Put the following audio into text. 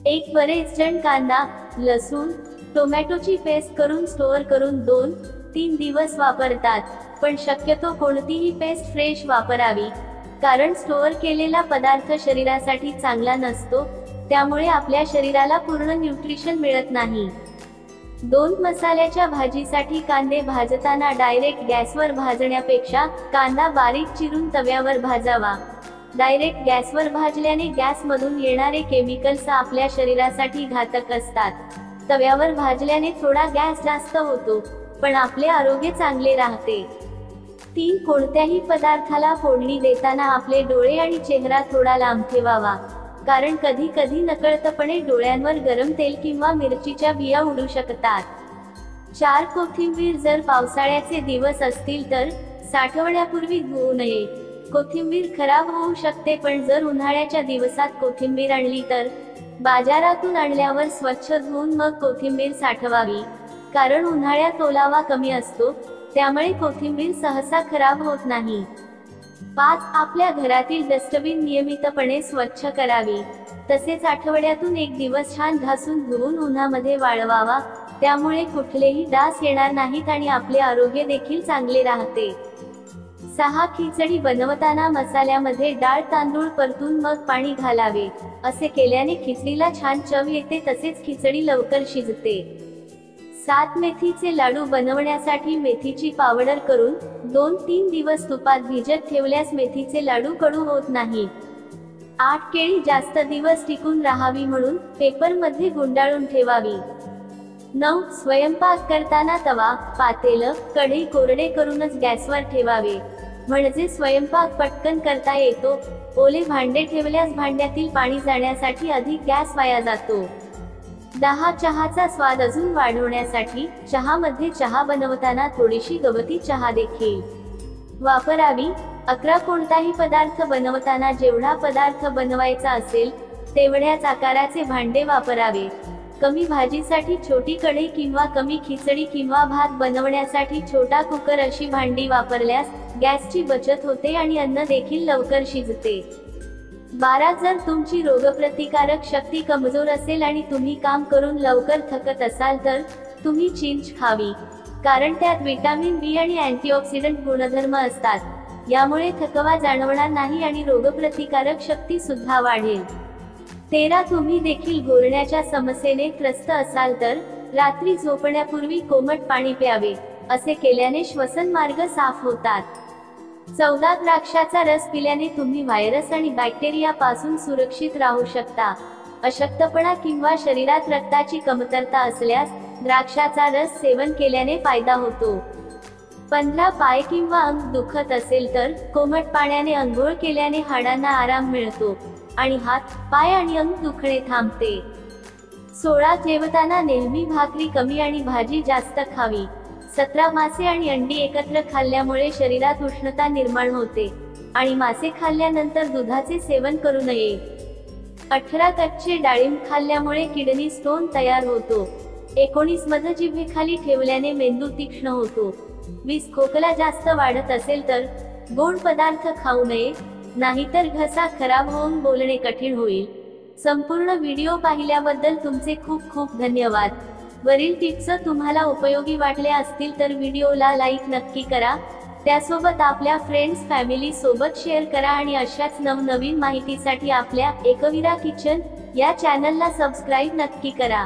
बरेच जण कांदा, लसूण, टोमॅटोची पेस्ट करून स्टोअर करून 2-3 दिवस वापरतात, पण शक्यतो कोणतीही पेस्ट फ्रेश वापरावी, कारण स्टोअर केलेला पदार्थ शरीरासाठी चांगला नसतो, त्यामुळे आपल्या शरीराला पूर्ण न्यूट्रिशन मिळत नाही। 2 मसाल्याच्या भाजीसाठी कांदे भाजताना डायरेक्ट गॅसवर भाजण्यापेक्षा कांदा बारीक चिरून तव्यावर भाजावा। डायरेक्ट गॅसवर भाजल्याने गॅसमधून येणारे केमिकल्स आपल्या शरीरासाठी घातक असतात। तव्यावर भाजल्याने थोडा गॅस जास्त होतो, पण आपले आरोग्य चांगले राहते। 3 कोणत्याही पदार्थाला फोडणी देताना आपले डोळे आणि चेहरा थोडा लांब ठेवावा, कारण कधी कधी नकळतपणे डोळ्यांवर गरम तेल किंवा मिरचीच्या बिया उडू शकतात। 4 कोथिंबीर जर पावसाळ्याचे दिवस असतील तर साठवण्यापूर्वी धुवू नये। कोथिंबीर खराब होऊ शकते, पण जर उन्हाळ्याच्या दिवसात कोथिंबीर आणली तर बाजारातून आणल्यावर स्वच्छ धुवून मग कोथिंबीर साठवावी, कारण उन्हाळ्यात ओलावा कमी असतो, त्यामुळे कोथिंबीर सहसा खराब होत नाही। 5 आपल्या घरातील डस्टबिन नियमितपणे स्वच्छ करावी, तसेच आठवड्यातून 1 दिवस छान घासून धुवून उन्हामध्ये वाळवावा, त्यामुळे कुठलेही डास येणार नाहीत आणि आपले आरोग्य देखील चांगले राहते। 6 खिचडी बनवताना मसाल्यामध्ये डाळ तांदूळ परतून मग पाणी घालावे, असे केल्याने खिचडीला छान चव येते, तसेच खिचडी लवकर शिजते। 7 मेथीचे लाडू बनवण्यासाठी मेथीची पावडर करून 2-3 दिवस तुपात भिजत ठेवल्यास मेथीचे लाडू कडू होत नाहीत। 8 केळी जास्त दिवस टिकून राहावी म्हणून पेपरमध्ये गुंडाळून ठेवावी। 9 स्वयंपाक करताना तवा, पातेलं, कढई कोरडे करूनच गॅसवर ठेवावे, म्हणजे स्वयंपाक पटकन करता येतो। ओले भांडे ठेवल्यास भांड्यातील पाणी जाण्यासाठी अधिक गॅस वाया जातो। 10 चहाचा स्वाद अजून वाढवण्यासाठी चहामध्ये चहा बनवताना थोडीशी गवती चहा देखील वापरावी। 11 कोणताही पदार्थ बनवताना जेवढा पदार्थ बनवायचा असेल तेवढ्याच आकाराचे भांडे वापरावे। कमी भाजीसाठी छोटी कढई किंवा कमी खिचडी किंवा भात बनवण्यासाठी छोटा कुकर अशी भांडी वापरल्यास गॅसची बचत होते आणि अन्न देखील लवकर शिजते। 12 जर तुमची रोगप्रतिकारक शक्ती कमजोर असेल आणि तुम्ही काम करून लवकर थकत असाल तर तुम्ही चिंच खावी, कारण त्यात विटामिन बी आणि अँटीऑक्सिडंट गुणधर्म असतात, यामुळे थकवा जाणवणार नाही आणि रोगप्रतिकारक शक्ती सुद्धा वाढेल। 13 तुम्ही देखील घोरण्याच्या समस्येने त्रस्त असाल तर रात्री झोपण्यापूर्वी कोमट पाणी प्यावे, असे केल्याने श्वसन मार्ग साफ होतात। 14 द्राक्षाचा रस पिल्याने तुम्ही व्हायरस आणि बॅक्टेरिया पासून सुरक्षित राहू शकता। अशक्तपणा किंवा शरीरात रक्ताची कमतरता असल्यास द्राक्षाचा रस सेवन केल्याने फायदा होतो। 15 पाय किंवा अंग दुखत असेल तर कोमट पाण्याने अंघोळ केल्याने हाडांना आराम मिळतो आणि हात, पाय आणि अंग दुखणे थांबते। 16 जेवताना नेहमी भाकरी कमी आणि भाजी जास्त खावी। 17 मासे आणि अंडी एकत्र खाल्ल्यामुळे शरीरात उष्णता निर्माण होते आणि मासे खाल्ल्यानंतर दुधाचे सेवन करू नये। 18 कच्चे डाळिंब खाल्ल्यामुळे किडनी स्टोन तयार होतो। 19 मध जिभेखाली ठेवल्याने मेंदू तीक्ष्ण होतो। 20 खोकला जास्त वाढत असेल तर गोड पदार्थ खाऊ नये, नाहीतर घसा खराब होऊन बोलणे कठीण होईल। संपूर्ण व्हिडिओ पाहिल्याबद्दल तुमचे खूप खूप धन्यवाद। वरील टिप्स तुम्हाला उपयोगी वाटल्या असतील तर व्हिडिओला लाईक नक्की करा, त्यासोबत आपल्या फ्रेंड्स फॅमिली सोबत शेअर करा आणि अशाच नवनवीन माहितीसाठी आपल्या एकवीरा किचन या चॅनलला सबस्क्राईब नक्की करा।